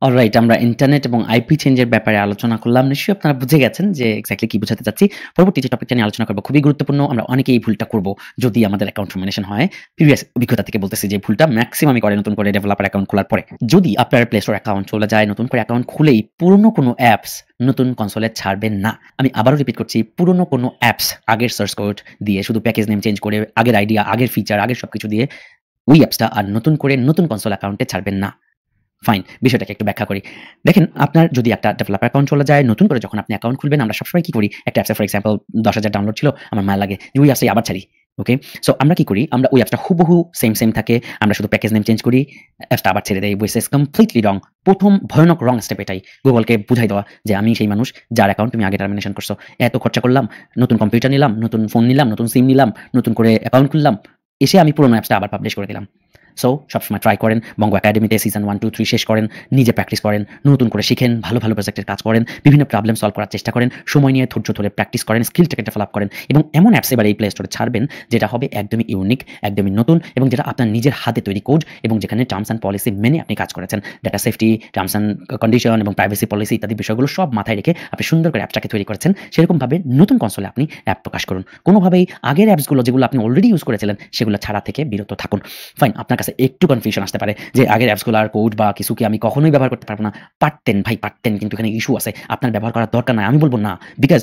Alright, আমরা internet এবং IP চেঞ্জের ব্যাপারে আলোচনা করলাম। নিশ্চয়ই আপনারা বুঝে গেছেন যে এক্সাক্টলি কি বোঝাতে চাচ্ছি। পরবর্তী যে টপিকটা নিয়ে আলোচনা করব খুবই গুরুত্বপূর্ণ। আমরা অনেকেই এই ভুলটা করব যদি আমাদের অ্যাকাউন্ট ফরমেশন হয়। প্রিভিয়াস অভিজ্ঞতা থেকে বলতেছি যে ভুলটা মেক্সিমামই করে নতুন করে ডেভেলপার অ্যাকাউন্ট খোলার পরে। যদি আপনার প্লে স্টোর অ্যাকাউন্ট চলে যায়, নতুন করে অ্যাকাউন্ট খুলেই পুরনো কোনো অ্যাপস নতুন কনসোলে ছাড়বেন না। আমি আবারও রিপিট করছি, পুরনো কোনো অ্যাপস আগের সোর্স কোড দিয়ে শুধু প্যাকেজ নেম চেঞ্জ করে আগের আইডিয়া, আগের ফিচার, আগের সবকিছু দিয়ে ওই অ্যাপসটা আর নতুন করে নতুন কনসোল অ্যাকাউন্টে ছাড়বেন না। ফাইন, বিষয়টাকে একটু ব্যাখ্যা করি। দেখেন, আপনার যদি একটা ডেভেলপার অ্যাকাউন্ট চলে যায়, নতুন করে যখন আপনি অ্যাকাউন্ট খুলবেন, আমরা সবসময় কি করি? একটা অ্যাপসে ফর এক্সাম্পল ১০,০০০ ডাউনলোড ছিল, আমার মায়া লাগে যে ওই অ্যাপসটাই আবার ছাড়ি। ওকে? সো আমরা কি করি? আমরা ওই অ্যাপসটা হুবহু সেম থাকে। আমরা শুধু প্যাকেজ নেম চেঞ্জ করি, অ্যাপসটা আবার ছেড়ে দেই। which is completely wrong। ১ম ভয়ানক রং স্টেপ এটাই। গুগলকে বুঝাই দেওয়া যে আমি সেই মানুষ যার অ্যাকাউন্ট তুমি আগে টার্মিনেশন করছো। এত খরচা করলাম, নতুন কম্পিউটার নিলাম, নতুন ফোন নিলাম, নতুন সিম নিলাম, নতুন করে অ্যাকাউন্ট খুললাম। এসে আমি পুরোনো অ্যাপসটা আবার পাবলিশ করে দিলাম। সো সবসময় ট্রাই করেন, বঙ্গ একাডেমিতে সিজন 1, 2, 3 শেষ করেন, নিজে প্র্যাকটিস করেন, নতুন করে শিখেন, ভালো প্রজেক্টের কাজ করেন, বিভিন্ন প্রবলেম সলভ করার চেষ্টা করেন, সময় নিয়ে ধৈর্য ধরে প্র্যাকটিস করেন, স্কিলটাকে ডেভেলপ করেন এবং এমন অ্যাপস এবার এই প্লে স্টোরে ছাড়বেন যেটা হবে একদমই ইউনিক, একদমই নতুন এবং যেটা আপনার নিজের হাতে তৈরি কোড এবং যেখানে টার্মস অ্যান্ড পলিসি মেনে আপনি কাজ করেছেন। Data safety, terms and condition এবং প্রাইভেসি পলিসি ইত্যাদি বিষয়গুলো সব মাথায় রেখে আপনি সুন্দর করে অ্যাপটাকে তৈরি করেছেন। সেরকমভাবে নতুন কনসোলে আপনি অ্যাপ প্রকাশ করুন। কোনোভাবেই আগের অ্যাপসগুলো যেগুলো আপনি অলরেডি ইউজ করেছিলেন সেগুলো ছাড়া থেকে বিরত থাকুন। ফাইন, আপনার কাছে একটু কনফিউশন আসতে পারে যে আগের অ্যাপসগুলার কোড বা কিছু কি আমি কখনোই ব্যবহার করতে পারবো না? পারতেন ভাই, পারতেন, কিন্তু এখানে ইস্যু আছে। আপনার ব্যবহার করার দরকার নাই। আমি বলব না। বিকজ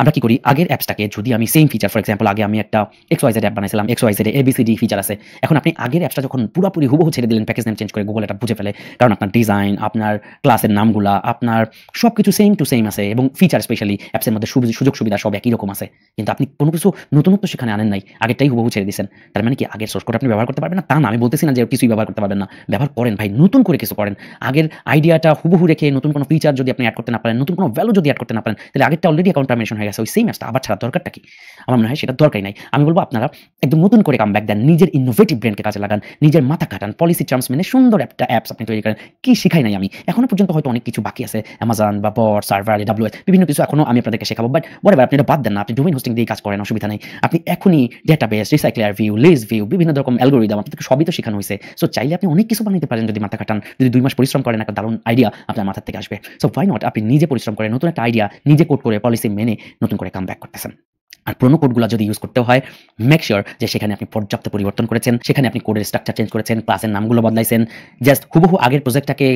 আমরা কি করি? আগের অ্যাপসটাকে যদি আমি সেম ফিচার, ফর এক্সাম্পল আগে আমি একটা XYZ অ্যাপ বানাইছিলাম। XYZ এ ABCD ফিচার আছে। এখন আপনি আগের অ্যাপসটা যখন পুরাপুরি হুবহু ছেড়ে দিলেন, প্যাকেজ নেম চেঞ্জ করে, গুগল এটা বুঝে ফেলে। কারণ আপনার ডিজাইন, আপনার ক্লাসের নামগুলা, আপনার সবকিছু সেম টু সেম আছে এবং ফিচার স্পেশালি অ্যাপসের মধ্যে সুযোগ সুবিধা সব একই রকম আছে। কিন্তু আপনি কোনো কিছু নতুনত্ব সেখানে আনেন নাই। আগেরটাই হুবহু ছেড়ে দিছেন। তার মানে কি আগের সোর্স কোড আপনি ব্যবহার করতে পারবেন না? তা না, আমি বলতেছি না যে কিছুই ব্যবহার করতে পারবেন না। ব্যবহার করেন ভাই, নতুন করে কিছু করেন। আগের আইডিয়াটা হুবহু রেখে নতুন কোনো ফিচার যদি আপনি এড করতে না পারেন, নতুন কোনো ভ্যালু যদি এড করতে না পারেন, তাহলে আগেরটা অলরেডি অ্যাকাউন্ট টার্মিনেশন হয়ে গেছে। ওই সেম অ্যাপসটা আবার ছাড়ার দরকারটা কি? আমার মনে হয় সেটা দরকারই নাই। আমি বলব আপনারা একদম নতুন করে কামব্যাক দেন। নিজের ইনোভেটিভ ব্রেইনকে কাজে লাগান। নিজের মাথা খাটান। পলিসি টার্মস মেনে সুন্দর একটা অ্যাপস আপনি তৈরি করেন। কি শিখাই নাই আমি? এখনো পর্যন্ত হয়তো অনেক কিছু বাকি আছে। Amazon বা বট, সার্ভার, AWS বিভিন্ন কিছু এখনো আমি আপনাদেরকে শেখাবো। বাট হোয়াটএভার, আপনি এটা বাদ দেন না। আপনি ডোমেইন হোস্টিং দিয়ে কাজ করেন, অসুবিধা নাই। আপনি এখনই database, recycler view, list view, বিভিন্ন রকম অ্যালগরিদম আপনাদেরকে সবই তো শেখানো হইছে। সো চাইলে আপনি অনেক কিছু বানাইতে পারেন যদি মাথা খাটান। যদি ২ মাস পরিশ্রম করেন, একটা দারুণ আইডিয়া আপনার মাথা থেকে আসবে। So why not? আপনি নিজে পরিশ্রম করে নতুন একটা আইডিয়া নিজে কোড করে পলিসি মেনে নতুন করে কামব্যাক করতেছেন। আর পুরোনো কোডগুলা যদি ইউজ করতেও হয়, মেক সিওর যে সেখানে আপনি পর্যাপ্ত পরিবর্তন করেছেন, সেখানে আপনি কোডের স্ট্রাকচার চেঞ্জ করেছেন, ক্লাসের নামগুলো বদলাইছেন। জাস্ট হুবহু আগের প্রজেক্টটাকে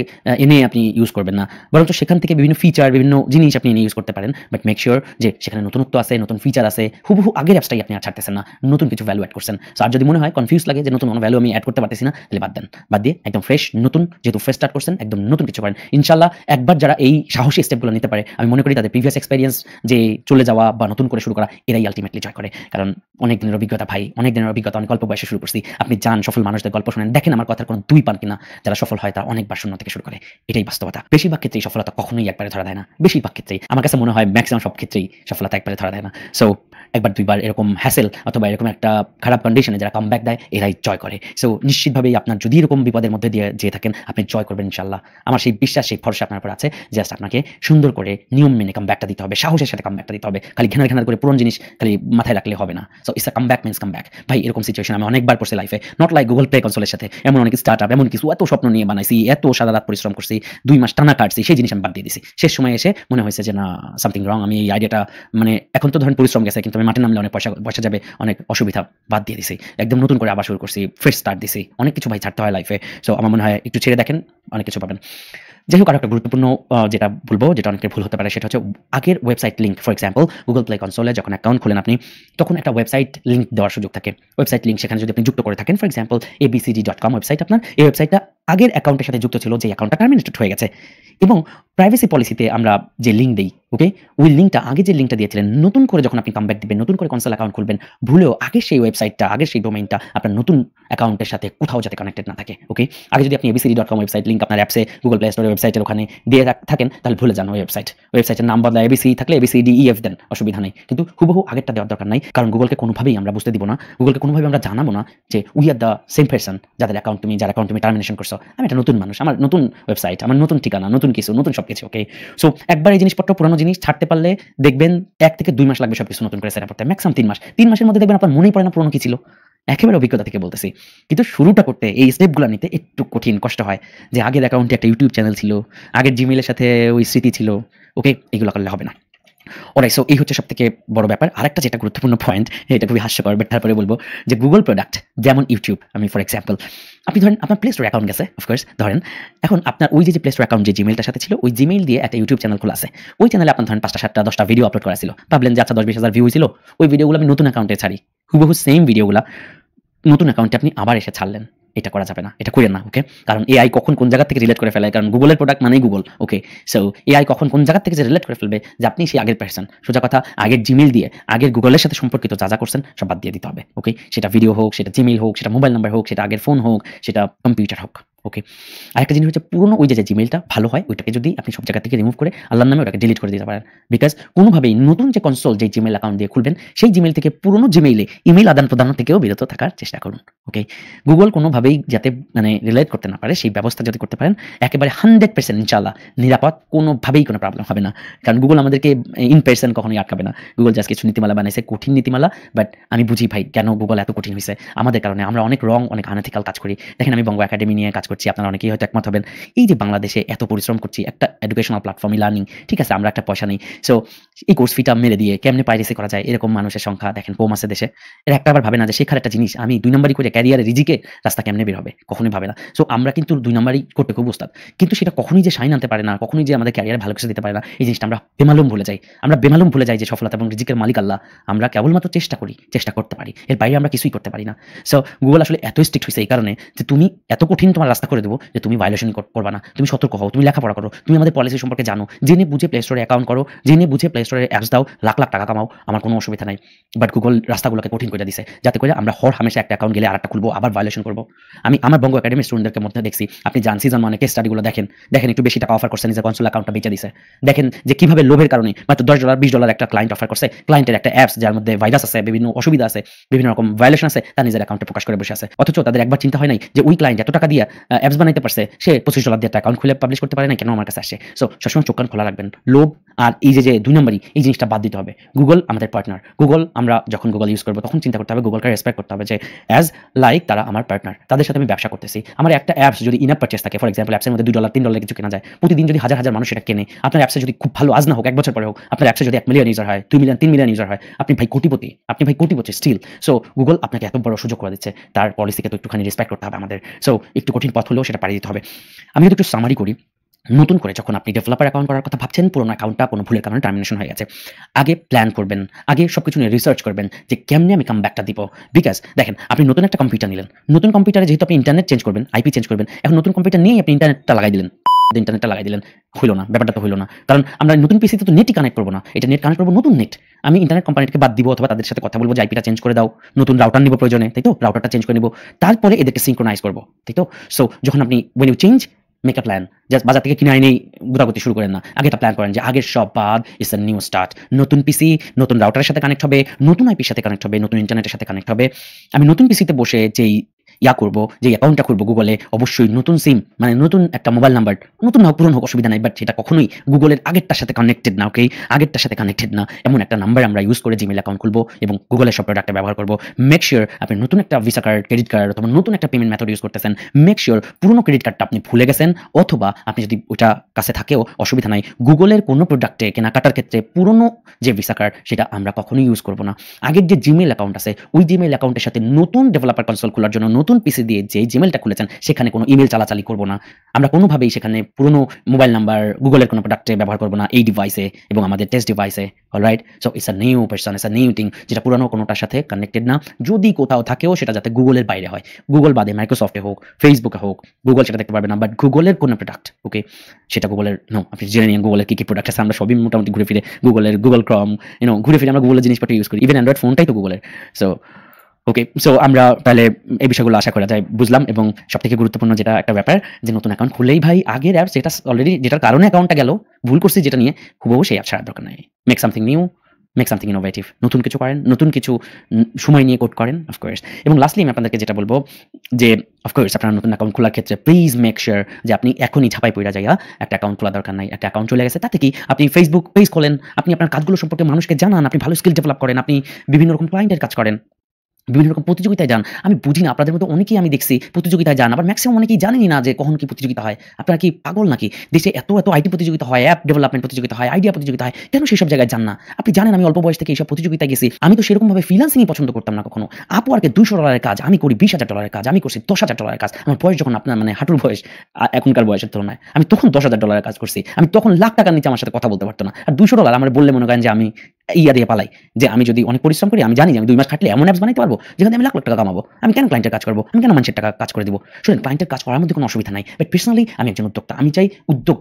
এনে আপনি ইউজ করবেন না। বরঞ্চ সেখান থেকে বিভিন্ন ফিচার, বিভিন্ন জিনিস আপনি এনে ইউজ করতে পারেন। বাট মেক সিওর যে সেখানে নতুনত্ব আছে, নতুন ফিচার আছে। হুবহু আগের অ্যাপসটাই আপনি আর ছাড়তেছেন না। নতুন কিছু ভ্যালু এড করছেন। সো আর যদি মনে হয় কনফিউজ লাগে যে নতুন কোনো ভ্যালু আমি এড করতে পারতেছি না, তাহলে বাদ দেন। বাদ দিয়ে একদম ফ্রেশ নতুন, যেহেতু ফ্রেশ স্টার্ট করছেন, একদম নতুন কিছু করেন। ইনশাআল্লাহ একবার যারা এই সাহসী স্টেপগুলো নিতে পারে, আমি মনে করি তাদের প্রিভিয়াস এক্সপেরিয়েন্স যে চলে যাওয়া বা নতুন করে শুরু করা, এরাই আলটিমেটলি জয় করে। কারণ অনেক দিনের অভিজ্ঞতা ভাই, অনেক দিনের অভিজ্ঞতা, অনেক অল্প বয়সে শুরু করছি। আপনি যান সফল মানুষদের গল্প শোনেন, দেখেন আমার কথার কোনো দুই পান কিনা। যারা সফল হয় তারা অনেকবার শূন্য থেকে শুরু করে। এটাই বাস্তবতা। বেশিরভাগ ক্ষেত্রেই সফলতা কখনোই একবারে ধরা দেয় না। বেশিরভাগ ক্ষেত্রেই আমার কাছে মনে হয় ম্যাক্সিমাম সব ক্ষেত্রেই সফলতা একবারে ধরা দেয় না। সো একবার দুইবার এরকম হ্যাসেল অথবা এরকম একটা খারাপ কন্ডিশনে যারা কামব্যাক দেয়, এরাই জয় করে। সো নিশ্চিতভাবেই আপনার যদি এরকম বিপদের মধ্যে দিয়ে যেয়ে থাকেন, আপনি জয় করবেন ইনশাআল্লাহ। আমার সেই বিশ্বাস, সেই ভরসা আপনার উপর আছে। জাস্ট আপনাকে সুন্দর করে নিয়ম মেনে কামব্যাকটা দিতে হবে, সাহসের সাথে কামব্যাকটা দিতে হবে। খালি ঘেনার করে পুরনো জিনিস খালি মাথায় রাখলে হবে না। So it's a comeback means comeback. ভাই এরকম সিচুয়েশন আমি অনেকবার পড়ছি লাইফে। নট লাইক গুগল প্লে কনসোলের সাথে। এমন অনেক স্টার্টআপ, এমন কিছু এত স্বপ্ন নিয়ে বানাইছি, এত সারা রাত পরিশ্রম করছি, ২ মাস টানা কাটছি, সেই জিনিস আমি বাদ দিয়ে দিছি। শেষ সময় এসে মনে হয়েছে যে না, সামথিং রং। আমি এই আইডিয়াটা মানে এখন তো ধরেন পরিশ্রম গেছে, কিন্তু আমি মাঠে নামলে অনেক পয়সা যাবে, অনেক অসুবিধা, বাদ দিয়ে দিছি। একদম নতুন করে আবার শুরু করছি, ফ্রেশ স্টার্ট দিছি। অনেক কিছু ভাই ছাড়তে হয় লাইফে। সো আমার মনে হয় একটু ছেড়ে দেখেন, অনেক কিছু পাবেন। যাই হোক, আরো একটা গুরুত্বপূর্ণ যেটা বলবো, যেটা অনেকের ভুল হতে পারে, সেটা হচ্ছে আগের website link. For example Google Play কনসোলে যখন অ্যাকাউন্ট খোলেন আপনি, তখন একটা ওয়েবসাইট লিঙ্ক দেওয়ার সুযোগ থাকে। ওয়েবসাইট লিঙ্ক সেখানে যদি আপনি যুক্ত করে থাকেন, ফর এক্সাম্পল abcd.com ওয়েবসাইট আপনার, এই ওয়েবসাইটটা আগের অ্যাকাউন্টের সাথে যুক্ত ছিল, যে অ্যাকাউন্টটা টার্মিনেটেড হয়ে গেছে। এবং প্রাইভেসি পলিসিতে আমরা যে লিঙ্ক দেই, ওকে, ওই লিঙ্কটা আগে যে লিঙ্কটা দিয়েছিলেন, নতুন করে যখন আপনি কামব্যাক দিবেন, নতুন করে কনসোল অ্যাকাউন্ট খুলবেন, ভুলেও আগের সেই ওয়েবসাইটটা, আগের সেই ডোমেইনটা আপনার নতুন অ্যাকাউন্টের সাথে কোথাও যাতে কানেক্টেড না থাকে। ওকে, আগে যদি আপনি abcd.com ওয়েবসাইট লিঙ্ক আপনার অ্যাপসে, গুগল প্লে স্টোরের ওয়েবসাইটের ওখানে দিয়ে থাকেন, তাহলে ভুলে যান ওই ওয়েবসাইটের নাম বদলায় abc থাকলে abcdef দেন, অসুবিধা নেই। কিন্তু হুবহু আগেরটা দেওয়ার দরকার নাই। কারণ গুগলকে কোনোভাবেই আমরা বুঝতে দিব না, গুগলকে কোনোভাবেই আমরা জানাবো না যে we are the same person, যার অ্যাকাউন্ট তুমি টার্মিনেশন করছো। আমি একটা নতুন মানুষ, আমার নতুন ওয়েবসাইট, আমার নতুন ঠিকানা, নতুন কিছু, নতুন সবকিছু। ওকে, সো একবার এই জিনিসপত্র, পুরোনো জিনিস ছাড়তে পারলে দেখবেন 1 থেকে 2 মাস লাগবে সবকিছু নতুন করে সেট আপ করতে, ম্যাক্সিমাম 3 মাস। 3 মাসের মধ্যে দেখবেন আপনার মনেই পড়ে না পুরোনো কি ছিল। একেবারে অভিজ্ঞতা থেকে বলতেছি। কিন্তু শুরুটা করতে এই স্টেপগুলা নিতে একটু কঠিন, কষ্ট হয়। যে আগের অ্যাকাউন্টে একটা YouTube চ্যানেল ছিল, আগের Gmail এর সাথে ওই স্মৃতি ছিল। ওকে? এগুলা করলে হবে না। অলরাইট, সো এই হচ্ছে সবথেকে বড় ব্যাপার। আরেকটা যেটা গুরুত্বপূর্ণ পয়েন্ট, এটা খুবই হাস্যকর বাট তারপরে বলব যে Google প্রোডাক্ট যেমন YouTube, আমি ফর এক্সাম্পল আপনি ধরেন আপনার Play Store অ্যাকাউন্ট গেছে, অফ কোর্স ধরেন। এখন আপনার ওই যে Play Store অ্যাকাউন্ট যে Gmailটার সাথে ছিল, ওই Gmail দিয়ে একটা YouTube চ্যানেল খোলা আছে। ওই চ্যানেলে আপনার ধরেন ৫টা ৭টা ১০টা ভিডিও আপলোড করা ছিল। ভাবলেন যে আচ্ছা ১০-২০ হাজার ভিউ হইছিল, ওই ভিডিওগুলো আমি নতুন অ্যাকাউন্টে ছাড়ি। হুবহু সেম ভিডিওগুলা নতুন অ্যাকাউন্টে আপনি আবার এসে ছাড়লেন। এটা করা যাবে না। এটা কইরেন না, ওকে? কারণ এআই কখন কোন জায়গা থেকে রিলেট করে ফেলে। কারণ গুগলের প্রোডাক্ট মানেই গুগল, ওকে? সো এআই কখন কোন জায়গা থেকে যে রিলেট করে ফেলবে যে আপনি সেই আগের পারসন। সোজা কথা, আগের জিমেইল দিয়ে আগের গুগলের সাথে সম্পর্কিত যা করছেন সব বাদ দিয়ে দিতে হবে, ওকে? সেটা ভিডিও হোক, সেটা জিমেইল হোক, সেটা মোবাইল নাম্বার হোক, সেটা আগের ফোন হোক, সেটা কম্পিউটার হোক, ওকে? আরেকটা জিনিস হচ্ছে পুরনো ওই যে জিমেইলটা ভালো হয়, ওইটাকে যদি আপনি সব জায়গা থেকে রিমুভ করে আল্লাহর নামে ওটাকে ডিলিট করে দিতে পারেন। বিকজ কোনোভাবেই নতুন যে কনসোল যে জিমেইল অ্যাকাউন্ট দিয়ে খুলবেন, সেই জিমেইল থেকে পুরনো জিমেইলে ইমেইল আদান-প্রদান থেকেও বিরত থাকার চেষ্টা করুন, ওকে? গুগল কোনোভাবেই যাতে মানে রিলেট করতে না পারে সেই ব্যবস্থা যদি করতে পারেন, একেবারে 100% ইনশাআল্লাহ নিরাপদ, কোনোভাবেই কোনো প্রবলেম হবে না। কারণ গুগল আমাদেরকে ইন পারসন কখনোই আটকাবে না। গুগল জাস্ট কিছু নীতিমালা বানাইছে, কঠিন নীতিমালা, বাট আমি বুঝি ভাই কেন গুগল এত কঠিন হইছে। আমাদের কারণে আমরা অনেক রং, অনেক আনএথিক্যাল কাজ করি। দেখেন আমি বঙ্গ একাডেমি নিয়ে কাজ করছি, আপনারা অনেকেই হয়তো একমত হবেন। এই যে বাংলাদেশে এত পরিশ্রম করছি একটা এডুকেশনাল প্ল্যাটফর্ম লার্নিং, ঠিক আছে, আমরা একটা পয়সা নেই। সো এই কোর্স ফিটা মেরে দিয়ে কেমনে পাইরেসি করা যায়, এরকম মানুষের সংখ্যা দেখেন কম আছে দেশে। এরা একটা আবার ভাবে না যে শেখার একটা জিনিস আমি ২ নাম্বারই করে ক্যারিয়ারে রিজিকে রাস্তা কেমনে বের হবে, কখনোই ভাবে না। সো আমরা কিন্তু ২ নাম্বারই করতে খুব ওস্তাদ। কিন্তু সেটা কখনোই যে শাইন আনতে পারে না, কখনোই যে আমাদের ক্যারিয়ারে ভালো কিছু দিতে পারে না, এই জিনিসটা আমরা বেমালুম ভুলে যাই। আমরা বেমালুম ভুলে যাই যে সফলতা এবং রিজিকের মালিক আল্লাহ। আমরা কেবলমাত্র চেষ্টা করি, চেষ্টা করতে পারি। এর বাইরে আমরা কিছুই করতে পারি না। সো গুগল আসলে এত স্ট্রিক্ট হইছে এই কারণে যে তুমি এত কঠিন তোমার রাস্তা করে দেবো যে তুমি ভায়োলেশন করবা না। তুমি সতর্ক হও, তুমি লেখাপড়া করো, তুমি আমাদের পলিসি সম্পর্কে জানো, জেনে বুঝে প্লে স্টোরে অ্যাকাউন্ট করো, জেনে বুঝে প্লে স্টোরে অ্যাপস দাও, লাখ লাখ টাকা কামাও, আমার কোনো অসুবিধা নাই। বাট গুগল রাস্তাগুলোকে কঠিন করে দিছে যাতে করে আমরা হর হামেশা একটা অ্যাকাউন্ট গেলে আরেকটা খুলবো, আবার ভায়োলেশন করবো। আমি আমার বঙ্গ একাডেমির স্টুডেন্টদের মধ্যে দেখছি, আপনি যান সিজন 1 কেস স্টাডিগুলো দেখেন, দেখেন একটু বেশি টাকা অফার করছে, নিজের কনসোল অ্যাকাউন্টটা বেচে দিছে। দেখেন যে কিভাবে লোভের কারণে মাত্র $10 $20 একটা ক্লায়েন্ট অফার করছে, ক্লায়েন্টের একটা অ্যাপস যার মধ্যে ভাইরাস আছে, বিভিন্ন অসুবিধা আছে, বিভিন্ন রকম ভায়োলেশন আছে, তার নিজের অ্যাকাউন্টে প্রকাশ করে বসে আছে। অথচ তাদের একবার চিন্তা হয় নাই যে ওই ক্লায়েন্ট এত টাকা দিয়ে অ্যাপস বানাইতে পারছে, সে $25 দিয়ে একটা অ্যাকাউন্ট খুলে পাবলিশ করতে পারে না, কেন আমার কাছে আসে? সো সবসময় চোখ কান খোলা রাখবেন। লোভ আর এই যে ২ নম্বরই এই জিনিসটা বাদ দিতে হবে। গুগল আমাদের পার্টনার। গুগল আমরা যখন গুগল ইউজ করবো তখন চিন্তা করতে হবে, গুগলকে রেসপেক্ট করতে হবে যে অ্যাজ লাইক তারা আমার পার্টনার, তাদের সাথে আমি ব্যবসা করতেছি। আমার একটা অ্যাপস যদি ইন অ্যাপ পারচেজ থাকে, ফর এক্সাম্পল অ্যাপসের মধ্যে $2 $3 কিছু কেনা যায়, প্রতিদিন যদি হাজার হাজার মানুষ এটা কেনে, আপনার অ্যাপসে যদি খুব ভালো আজ না হোক 1 বছর পরে হোক, আপনার অ্যাপসে যদি 1 মিলিয়ন ইউজার হয়, 2 মিলিয়ন 3 মিলিয়ন ইউজার হয়, আপনি ভাই কোটিপতি, আপনি ভাই কোটিপতি স্টিল। সো গুগল আপনাকে এত বড় সুযোগ করে দিচ্ছে, তার পলিসিকে তো একটুখানি রেসপেক্ট করতে হবে আমাদের। সো একটু কঠিন পথ হলেও সেটা পাড়ি দিতে হবে। আমি যদি একটু সামারি করি, নতুন করে যখন আপনি ডেভেলপার অ্যাকাউন্ট করার কথা ভাবছেন, পুরোনো অ্যাকাউন্টটা কোনো ভুলের কারণে টার্মিনেশন হয়ে গেছে, আগে প্ল্যান করবেন, আগে সবকিছু নিয়ে রিসার্চ করবেন যে কেমনে আমি কামব্যাকটা দিব। বিকজ দেখেন আপনি নতুন একটা কম্পিউটার নিলেন, নতুন কম্পিউটারে যেহেতু আপনি ইন্টারনেট চেঞ্জ করবেন, আইপি চেঞ্জ করবেন, এখন নতুন কম্পিউটার নিয়েই আপনি ইন্টারনেটটা লাগাই দিলেন, ইন্টারনেটটা লাগাই দিলেন, হইলো না, ব্যাপারটা তো হইলো না। কারণ আমরা নতুন পিসিতে তো নেটই কানেক্ট করবো না, এটা নেট কানেক্ট করবো নতুন নেট। আমি ইন্টারনেট কোম্পানিকে বাদ দিব অথবা তাদের সাথে কথা বলবো যে আইপিটা চেঞ্জ করে দাও, নতুন রাউটার নিব প্রয়োজনে, তাই তো? রাউটারটা চেঞ্জ করে নিব, তারপরে এদেরকে সিনক্রোনাইজ করবো, তাই তো? সো যখন আপনি when you change make a plan, just বাজার থেকে কিনে আইনেই গুতাগুতি শুরু করেন না, আগে একটা প্ল্যান করেন যে আগের সব বাদ, ইটস আ নিউ স্টার্ট। নতুন পিসি নতুন রাউটারের সাথে কানেক্ট হবে, নতুন আইপির সাথে কানেক্ট হবে, নতুন ইন্টারনেটের সাথে কানেক্ট হবে। আমি নতুন পিসিতে বসে যেই করব, যে অ্যাকাউন্টটা খুলবো গুগলে, অবশ্যই নতুন সিম মানে নতুন একটা মোবাইল নাম্বার, নতুন হোক পুরনো হোক অসুবিধা নাই, বাট সেটা কখনোই গুগলের আগেরটার সাথে কানেক্টেড না, ওকে? আগেরটার সাথে কানেক্টেড না এমন একটা নাম্বার আমরা ইউজ করে জিমেইল অ্যাকাউন্ট খুলবো এবং গুগলের সব প্রোডাক্টটা ব্যবহার করবো। মেক শিওর আপনি নতুন একটা ভিসা কার্ড, ক্রেডিট কার্ড অথবা নতুন একটা পেমেন্ট মেথড ইউজ করতেছেন, মেক শিওর পুরনো ক্রেডিট কার্ডটা আপনি ভুলে গেছেন, অথবা আপনি যদি ওটা কাছে থাকেও অসুবিধা নাই, গুগলের কোনো প্রোডাক্টে কেনাকাটার ক্ষেত্রে পুরনো যে ভিসা কার্ড সেটা আমরা কখনোই ইউজ করবো না। আগের যে জিমেইল অ্যাকাউন্ট আছে ওই জিমেইল অ্যাকাউন্টের সাথে নতুন ডেভেলপার কনসোল খোলার জন্য নতুন পিসি দিয়ে যে জিমেইলটা খুলেছেন সেখানে কোনো ইমেল চালাচালি করবো না। আমরা কোনোভাবেই সেখানে পুরনো মোবাইল নাম্বার গুগলের কোনো প্রোডাক্টে ব্যবহার করবো না এই ডিভাইসে এবং আমাদের টেস্ট ডিভাইসে। Alright, so it's a new person, it's a new thing, যেটা পুরনো কোনোটার সাথে কানেক্টেড না। যদি কোথাও থাকেও সেটা যাতে গুগলের বাইরে হয়, গুগল বাদে মাইক্রোসফটে হোক, ফেসবুকে হোক, গুগল সেটা দেখতে পারবে না, বাট গুগলের কোনো প্রোডাক্ট, ওকে, সেটা গুগলের নো। আপনি জেনে নিন গুগলের কি কি প্রোডাক্ট আছে, আমরা সবই মোটামুটি ঘুরে ফিরে গুগলের, গুগল ক্রম, ঘুরে ফিরে আমরা গুগলের জিনিসপত্র ইউজ করি, ইভেন অ্যান্ড্রয়েড ফোনটাই তো গুগলের। সো ওকে, সো আমরা তাহলে এই বিষয়গুলো আশা করা যায় বুঝলাম। এবং সবথেকে গুরুত্বপূর্ণ যেটা একটা ব্যাপার যে নতুন অ্যাকাউন্ট খুললেই ভাই আগের অ্যাপস যেটা অলরেডি যেটার কারণে অ্যাকাউন্টটা গেল, ভুল করছি যেটা নিয়ে, হুবহু সেই অ্যাপ ছাড়ার দরকার নাই। Make something new, make something innovative, নতুন কিছু করেন, নতুন কিছু সময় নিয়ে কোড করেন, অফকোর্স। এবং লাস্টলি আমি আপনাদেরকে যেটা বলবো যে অফকোর্স আপনারা নতুন অ্যাকাউন্ট খোলার ক্ষেত্রে প্লিজ মেক শিওর যে আপনি এখনই ঝাঁপাই পড়া যাইয়া একটা অ্যাকাউন্ট খোলা দরকার নাই। একটা অ্যাকাউন্ট চলে গেছে তাতে কি, আপনি ফেসবুক পেজ খোলেন, আপনি আপনার কাজগুলো সম্পর্কে মানুষকে জানান, আপনি ভালো স্কিল ডেভেলপ করেন, আপনি বিভিন্ন রকম ক্লায়েন্টের কাজ করেন, বিভিন্ন রকম প্রতিযোগিতায় যান। আমি বুঝি না আপনাদের মধ্যে অনেকেই আমি দেখছি প্রতিযোগিতায় যান। আবার মেক্সিমাম অনেকেই জানেনই না যে কখন কি প্রতিযোগিতা হয়। আপনারা কি পাগল নাকি? দেশে এত আইটি প্রতিযোগিতা হয়, অ্যাপ ডেভেলপমেন্ট প্রতিযোগিতা হয়, আইডিয়া প্রতিযোগিতা হয়। কেন সেসব জায়গায় যান না? আপনি জানেন আমি অল্প বয়স থেকে এইসব প্রতিযোগিতায় গেছি। আমি তো সেরকমভাবে ফ্রিল্যান্সিংই পছন্দ করতাম না কখনো। Upwork এ $200 এর কাজ আমি করি $20,000 এর কাজ। আমি করছি $10,000 এর কাজ। আমার বয়স যখন আপনার মানে হাঁটুর বয়স এখনকার বয়সের তুলনায়। আমি তখন $10,000 এর কাজ করছি। আমি তখন লাখ টাকার নিচে আমার সাথে কথা বলতে পারত না। আর $200 আমারে বললে মনে করেন যে আমি ইয়া দিয়ে পালাই। যে আমি যদি অনেক পরিশ্রম করি, আমি জানি যে আমি ২ মাস খাটলে এমন অ্যাপস বানাইতে পারবো যেখান থেকে আমি লাখ টাকা কামাবো। আমি কেন ক্লায়েন্টের কাজ করব? আমি কেন মানুষের টাকা কাজ করে দিব? শুনেন, ক্লায়েন্টের কাজ করার মধ্যে কোনো অসুবিধা নাই। বাট পার্সোনালি আমি একজন উদ্যোক্তা। আমি চাই উদ্যোগ,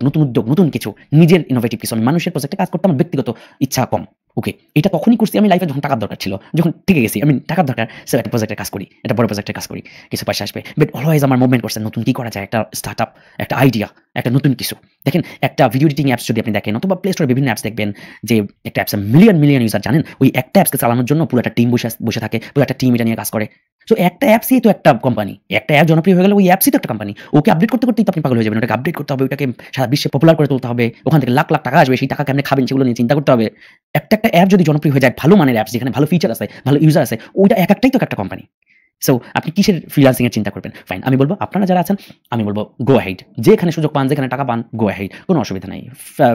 নতুন কিছু, নিজের ইনোভেটিভ কিছু। আমি মানুষের প্রজেক্টে কাজ করতে আমার ব্যক্তিগত ইচ্ছা কম। ওকে, এটা তখনই করছি আমি লাইফে যখন টাকার দরকার ছিল। যখন টিকে গেছি, আমি টাকার দরকার, সো একটা প্রজেক্টের কাজ করি। একটা বড় প্রজেক্টের কাজ করি। কিছু পয়সা আসবে। বাট অলওয়েজ আমার মুভমেন্ট করছে নতুন কি করা যায়? একটা স্টার্টআপ, একটা আইডিয়া, একটা নতুন কিছু। দেখেন, একটা ভিডিও এডিটিং অ্যাপস যদি আপনি দেখেন অথবা প্লে স্টোরে বিভিন্ন অ্যাপস দেখবেন যে একটা অ্যাপসে মিলিয়ন ইউজার, জানেন? ওই একটা অ্যাপসকে চালানোর জন্য পুরো একটা টিম বসে থাকে। পুরো একটা টিম এটা নিয়ে কাজ করে। সো একটা অ্যাপসই তো একটা কোম্পানি। একটা অ্যাপ জনপ্রিয় হয়ে গেলে ওই অ্যাপসই তো একটা কোম্পানি। ওকে আপডেট করতেই তো আপনি পাগল হয়ে যাবেন। ওটাকে আপডেট করতে হবে, ওটাকে সারা বিশ্বে পপুলার করে তুলতে হবে। ওখান থেকে লাখ টাকা আসবে। সেই টাকা কেমনে খাবেন সেগুলো নিয়ে চিন্তা করতে হবে। একটা অ্যাপ যদি জনপ্রিয় হয়ে যায়, ভালো মানের অ্যাপস যেখানে ভালো ফিচার আছে, ভালো ইউজার আছে, ওইটা একটাই তো একটা কোম্পানি। সো আপনি কিসের ফ্রিল্যান্সিং এর চিন্তা করবেন? ফাইন, আমি বলব আপনারা যারা আছেন, আমি বলব গো অ্যাহেড। যেখানে সুযোগ পান, যেখানে টাকা পান, গো অ্যাহেড। কোনো অসুবিধা নাই।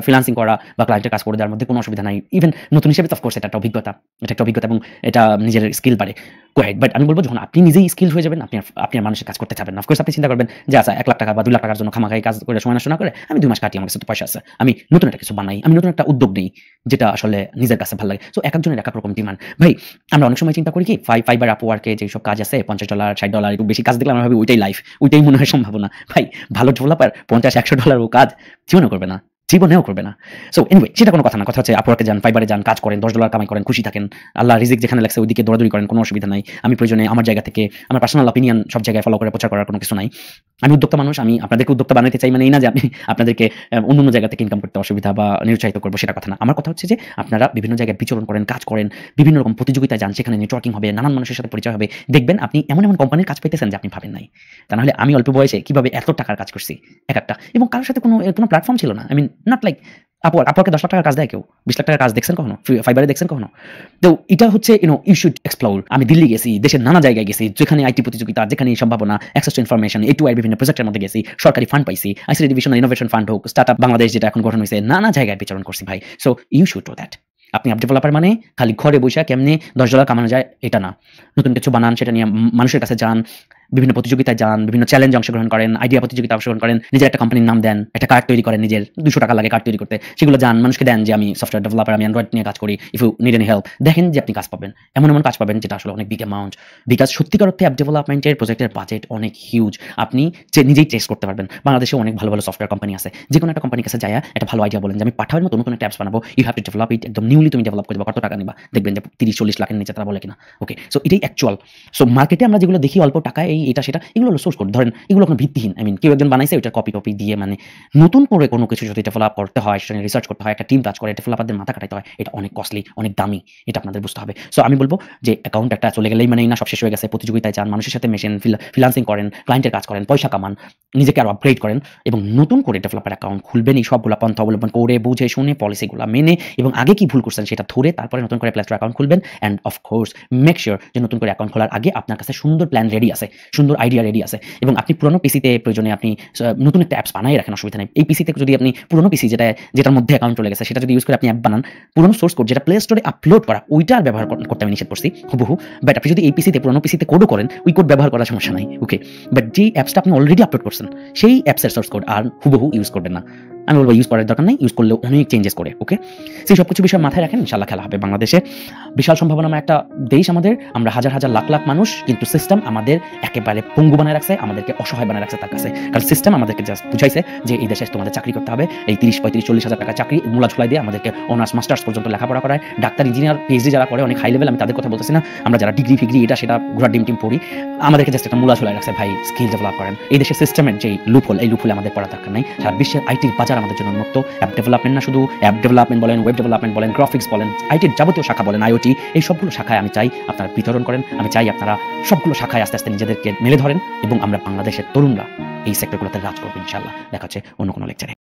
ফ্রিল্যান্সিং করা বা ক্লায়েন্টের কাজ করে দেওয়ার মধ্যে কোনো অসুবিধা নাই। ইভেন নতুন হিসেবে তো অফকোর্স এটা একটা অভিজ্ঞতা। এটা একটা অভিজ্ঞতা এবং এটা নিজের স্কিল বাড়ে। Go ahead. বাট আমি বলব যখন আপনি নিজেই স্কিল হয়ে যাবেন, আপনি আর মানুষের কাজ করতে চাবেন না। অফকোর্স আপনি চিন্তা করবেন যে আচ্ছা ৳১,০০,০০০ বা ৳২,০০,০০০ জন্য খামাখাই কাজ করে সময় নষ্ট না করে আমি ২ মাস কাটিয়ে আমার কাছে তো পয়সা আছে। আমি নতুন একটা কিছু বানাই। আমি নতুন একটা উদ্যোগ নেই যেটা আসলে নিজের কাছে ভালো লাগে। সো একেকজনের একেক রকম ডিমান্ড। ভাই, আমরা অনেক সময় চিন্তা করি কি Fiverr, Upwork এ যেসব কাজ আছে $৫০, $৬০ একটু বেশি কাজ দেখলে আমরা ভাবি ওইটাই লাইফ, ওইটাই মনে হয় সম্ভাবনা। ভাই, ভালো ডেভেলপার $৫০-১০০ ও কাজ জীবনেও করবে না। জীবনেও করবে না। সো এনিওয়ে, সেটা কোনো কথা না। কথা হচ্ছে Upwork এ যান, Fiverr এ যান, কাজ করেন, $১০ কামাই করেন, খুশি থাকেন। আল্লাহ রিজিক যেখানে লেখছে ওইদিকে দৌড়াদৌড়ি করেন, কোনো অসুবিধা নাই। আমি প্রয়োজনে আমার জায়গা থেকে আমার পার্সোনাল অপিনিয়ন সব জায়গায় ফলো করে প্রচার করার কোনো কিছু নাই। আমি উদ্যোক্তা মানুষ। আমি আপনাদেরকে উদ্যোক্তা বানাইতে চাই মানে এই না যে আমি আপনাদেরকে অন্য জায়গা থেকে ইনকাম করতে অসুবিধা বা নিরুৎসাহিত করব, সেটা কথা না। আমার কথা হচ্ছে যে আপনারা বিভিন্ন জায়গায় বিচরণ করেন, কাজ করেন, বিভিন্ন রকম প্রতিযোগিতায় যান, সেখানে নেটওয়ার্কিং হবে, নানান মানুষের সাথে পরিচয় হবে। দেখবেন আপনি এমন কোম্পানির কাজ পাইতেছেন যে আপনি ভাবেন নাই। তা নাহলে আমি অল্প বয়সে কিভাবে এত টাকার কাজ করছি একেকটা, এবং কারোর সাথে কোনো প্ল্যাটফর্ম ছিল না। I mean not like Upwork এ ৳১০,০০,০০০ কাজ দেয় কেউ? ৳২০,০০,০০০ কাজ দেখছেন কখনো? Fiverr এ দেখছেন কখনো? তো এটা হচ্ছে ইউ শুড এক্সপ্লোর। আমি দিল্লি গেছি, দেশের নানা জায়গায় গেছি, যেখানে আইটি প্রতিযোগিতা, যেখানে সম্ভাবনা, access to information, A to I বিভিন্ন প্রজেক্টের মধ্যে গেছি, সরকারি ফান্ড পাইছি, আইসিটি ডিভিশনাল ইনোভেশন ফান্ড হোক, স্টার্টআপ বাংলাদেশ যেটা এখন গঠন হইছে, নানা জায়গায় বিচরণ করছি ভাই। So you should do that. আপনি অ্যাপ ডেভেলপার মানে খালি ঘরে বইসা কেমনে $১০ কামানো যায় এটা না। নতুন কিছু বানান, সেটা নিয়ে মানুষের কাছে যান, বিভিন্ন প্রতিযোগিতায় যান, বিভিন্ন চ্যালেঞ্জে অংশগ্রহণ করেন, আইডিয়া প্রতিযোগিতায় অংশগ্রহণ করেন, নিজের একটা কোম্পানির নাম দেন, একটা কার্ড তৈরি করেন নিজের, ৳২০০ লাগে কার্ড তৈরি করতে। সেগুলো যান, মানুষকে দেন যে আমি সফটওয়্যার ডেভেলপার, আমি অ্যান্ড্রয়েড নিয়ে কাজ করি। If you need any help, দেখেন যে আপনি কাজ পাবেন। এমন কাজ পাবেন যেটা আসলে অনেক বিগ অ্যামাউন্ট। বিকজ সত্যিকার অর্থে অ্যাপ ডেভেলপমেন্টের প্রজেক্টের বাজেট অনেক হিউজ। আপনি নিজেই টেস্ট করতে পারবেন। বাংলাদেশে অনেক ভালো সফটওয়্যার কোম্পানি আছে। যেকোনো একটা কোম্পানির কাছে যায়া একটা ভালো আইডিয়া বলেন যে আমি পাঠাওয়ার মতো নতুন একটা অ্যাপস বানাবো। ইউ হ্যাভ টু ডেভেলপ ইট। একদম নিউলি তুমি ডেভেলপ করে দিবা। কত টাকা নিবা? দেখবেন যে ৩০-৪০ লাখের নিচে তারা বলে কিনা। ওকে, সো এটাই অ্যাকচুয়াল। সো মার্কেটে আমরা যেগুলো দেখি অল্প টাকায় এটা সেটা, এগুলো হলো সোর্স কোড। ধরেন এগুলো কোনো ভিত্তিহীন। আই মিন কেউ একজন বানাইছে, ওইটার কপি দিয়ে মানে নতুন করে কোনো কিছু যদি ডেভেলপ করতে হয়, সেটা নিয়ে রিসার্চ করতে হয়, একটা টিম কাজ করে, ডেভেলপারদের মাথা খাটাইতে হয়, এটা অনেক কস্টলি, অনেক দামি। এটা আপনাদের বুঝতে হবে। সো আমি বলব যে অ্যাকাউন্ট একটা চলে গেলেই মানে না সব শেষ হয়ে গেছে। প্রতিযোগিতায় যান, মানুষের সাথে মেশেন, ফ্রিল্যান্সিং করেন, ক্লায়েন্টের কাজ করেন, পয়সা কামান, নিজেকে আরো আপগ্রেড করেন এবং নতুন করে ডেভেলপার অ্যাকাউন্ট খুলবেন। এই সবগুলো পন্থা অবলম্বন করে, বুঝে শুনে, পলিসিগুলো মেনে এবং আগে কি ভুল করছেন সেটা ধরে তারপরে নতুন করে প্লে স্টোর অ্যাকাউন্ট খুলবেন। অ্যান্ড অফকোর্স মেক শিওর যে নতুন করে অ্যাকাউন্ট খোলার আগে আপনার কাছে সুন্দর প্ল্যান রেডি আছে, সুন্দর আইডিয়া রেডি আছে এবং আপনি পুরনো পিসিতে প্রয়োজনে আপনি নতুন একটা অ্যাপস বানাই রাখেন, অসুবিধা নেই। এই পিসিতে যদি আপনি পুরনো পিসি যেটার মধ্যে অ্যাকাউন্ট চলে গেছে সেটা যদি ইউজ করে আপনি অ্যাপ বানান, পুরনো সোর্স কোড যেটা প্লে স্টোরে আপলোড করা ওইটা আর ব্যবহার করতে আমি নিষেধ করছি হুবহু। বাট আপনি যদি এই পিসিতে পুরনো পিসিতে কোডও করেন, ওই কোড ব্যবহার করার সমস্যা নাই। ওকে, বাট যে অ্যাপসটা আপনি অলরেডি আপলোড করছেন সেই অ্যাপসের সোর্স কোড আর হুবহু ইউজ করবেন না। আমি বলবো ইউজ করার দরকার নেই, ইউজ করলেও অনেক চেঞ্জেস করে। ওকে, সেই সব কিছু বিষয় মাথায় রাখেন, ইনশাল্লাহ খেলা হবে। বাংলাদেশে বিশাল সম্ভাবনাময় একটা দেশ আমাদের। আমরা হাজার লাখ মানুষ, কিন্তু সিস্টেম আমাদের একেবারে পঙ্গু বানায় রাখছে, আমাদেরকে অসহায় বানায় রাখছে তার কাছে। কারণ সিস্টেম আমাদেরকে জাস্ট বুঝাইছে যে এই দেশে তোমাদের চাকরি করতে হবে, এই ৩০-৩৫-৪০ হাজার টাকা চাকরি মূলা ঝুলাই দিয়ে আমাদেরকে অনার্স মাস্টার্স পর্যন্ত লেখাপড়া করায়। ডাক্তার, ইঞ্জিনিয়ার, পিএইচডি যারা করে অনেক হাই লেভেল, আমি তাদের কথা বলতেছি না। আমরা যারা ডিগ্রি ফিগ্রি এটা সেটা ঘোড়ার ডিম পড়ি, আমাদেরকে জাস্ট একটা মূলা ঝুলাই রাখছে। ভাই, স্কিল ডেভেলপ করেন। এই দেশের সিস্টেমের যে লুপহোল, এই লুপহোলে আমাদের পড়া দরকার নাই। সারা বিশ্বের আইটির বাজার আমাদের জন্য উন্মুক্ত। অ্যাপ ডেভেলপমেন্ট না শুধু, অ্যাপ ডেভেলপমেন্ট বলেন, ওয়েব ডেভেলপমেন্ট বলেন, গ্রাফিক্স বলেন, আইটির যাবতীয় শাখা বলেন, আইওটি, এই সবগুলো শাখায় আমি চাই আপনারা বিতরণ করেন। আমি চাই আপনারা সবগুলো শাখায় আস্তে আস্তে নিজেদেরকে মেলে ধরেন এবং আমরা বাংলাদেশের তরুণরা এই সেক্টরগুলোতে রাজ করবো ইনশাআল্লাহ। দেখা হচ্ছে অন্য কোনো লেকচারে।